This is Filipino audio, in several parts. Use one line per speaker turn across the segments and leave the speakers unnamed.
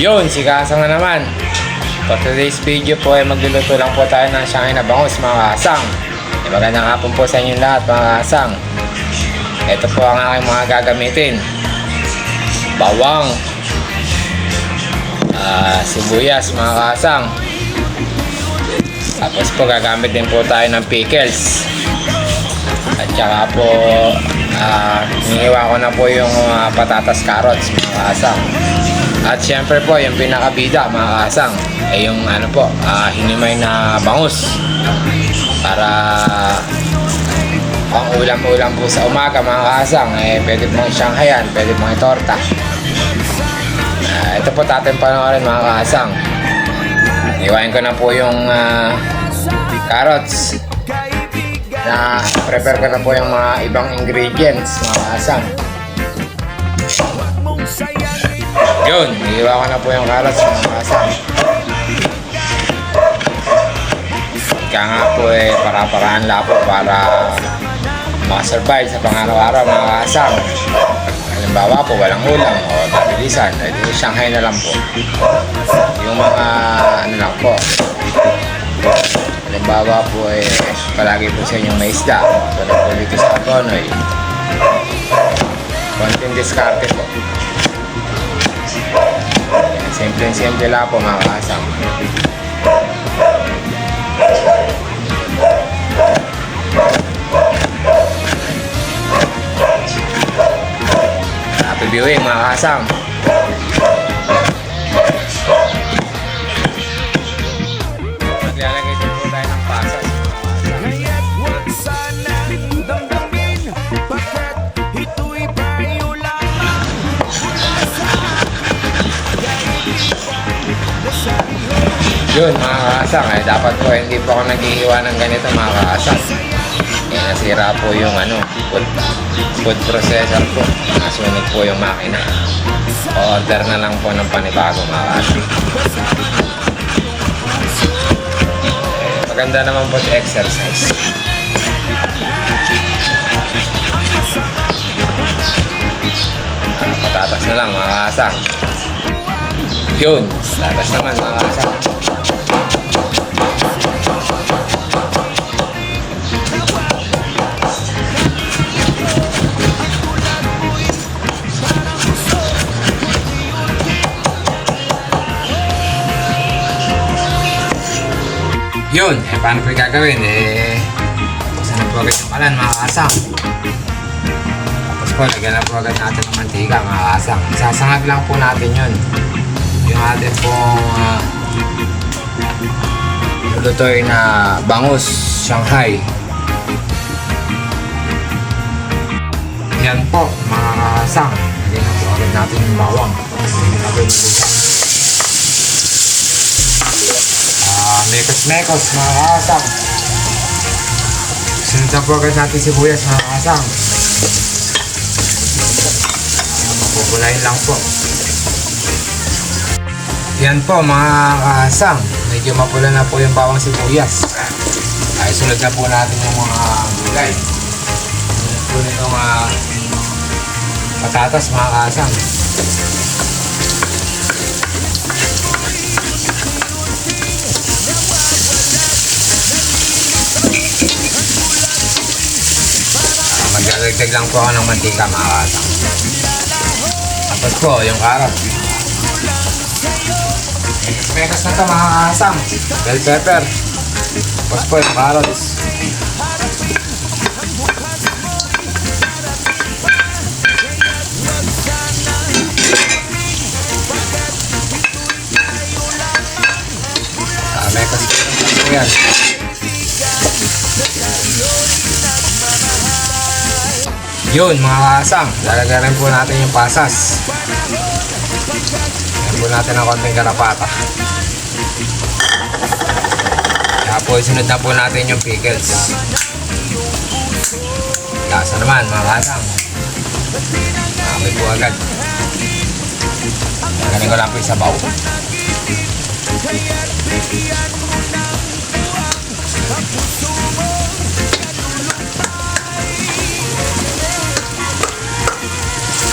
Yun, si Kasang na naman. For today's video po ay magluluto lang po tayo ng Shanghai na bangus mga kasang. Magandang hapon po sa inyong lahat mga kasang. Ito po ang aking mga gagamitin. Bawang, sibuyas mga kasang. Tapos po gagamit din po tayo ng pickles. At saka po hiniwa ko na po yung patatas carrots mga kasang. At syempre po yung pinakabida mga kasang ay yung hinimay na bangus para pang ulam-ulam po sa umaga mga kasang. Pwede pong Shanghayan, pwede pong torta. Ito po natin panoorin mga kasang. Iwain ko na po yung carrots na prepare ko na po yung mga ibang ingredients mga kasang. Yun, iiwa ko na po yung carrots mga kasang. Kaya nga po para-paraan lang po para makasurvive sa pang-araw-araw mga kasang. Halimbawa po walang ulam o tabilisan, di Shanghai na lang po. Yung mga lang po, halimbawa po palagi po sa inyong may isda, tulad po dito sa Tonoy, konting diskarte po. Simple lang po mga kasang. Happy viewing mga kasang. Maglalagay din po tayo ng pasas. Yun mga kasang, dapat po hindi po ako naghihiwa ng ganito mga kasang. Nasira po yung food processor po. Nasunog po yung makina. Order na lang po ng panibago mga kasang. Maganda naman po sa exercise. Patatas na lang mga kasang. Yun, patatas naman mga kasang. Yun, paano po gagawin? Buksan na po agad yung kalan mga kasang. Tapos po, lagyan na po agad natin ng mantika mga kasang. Isasangag lang po natin yun. Yung atin pong lutoy na bangus Shanghai. Yan po mga kasang. Lagyan na po agad natin yung bawang. Mekos mga kasang. Sunod na po agad natin sibuyas mga kasang. Mapupulayin lang po. Yan po mga kasang. Medyo mapula na po yung bawang sibuyas. Ay sunod na po natin yung mga gulay. Sunod po nitong patatas mga kasang. Magdagdag lang po ako ng mantika mga kasang. Tapos po yung carrot. Mekas na ito mga kasang. Bell pepper. Tapos po yung carrots. Mekas na ito yan. Yun mga kasang, lalagyan po natin yung pasas. Lagyan po natin ng konting karapata. Kaya po isunod na po natin yung pickles. Lasa naman mga kasang. Amoy po agad. Lagyan ko lang po yung sabaw.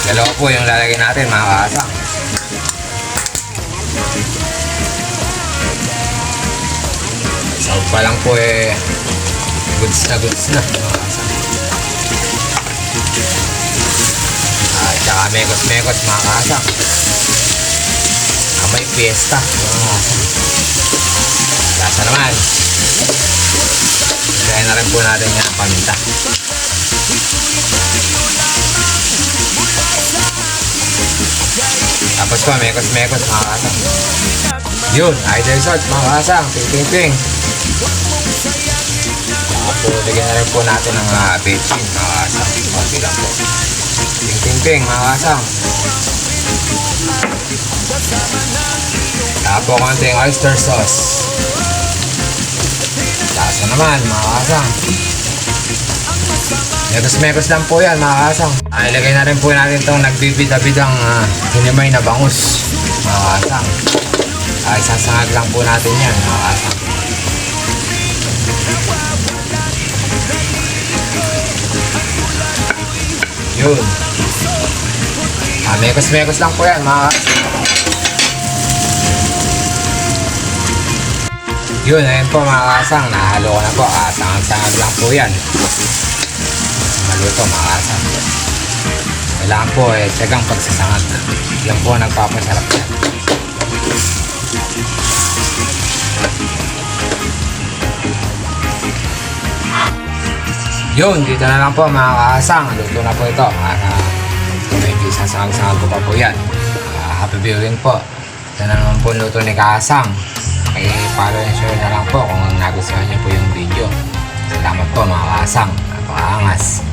Dalawa po yung lalagyan natin mga kasang. Sahog pa lang po goods na mga kasang. Tsaka mekos mga kasang. May fiesta mga kasang. Lasa naman. Kaya na rin po natin yan ang paminta. Tapos po, mekos mga kasang. Yun, idol salt mga kasang. Ping. Po, lagyan na rin po natin ng bitchin mga kasang. Okay lang po. Ping mga kasang. Tapos konting oyster sauce. Lasa naman mga kasang. Mekos lang po yan mga kasang. Ilagay na rin po natin itong nagbibida-bidang hinimay na bangus mga kasang. Isasangag lang po natin yan mga kasang. Yun. Mekos lang po yan mga kasang. Yun, ayun po mga kasang. Nahalo ko na po. Sangag lang po yan. Maluto mga kasang. Kailangan po tiyagang pagsasangag. Yan po nagpapasarap yan. Yun, dito na lang po mga kasang. Luto na po ito. Medyo sasangag-sangag ko pa po yan. Happy viewing po. Ito na naman po luto ni Kasang. Follow and share na lang po kung nagustuhan niyo po yung video. Salamat po mga kasang. Napakaangas.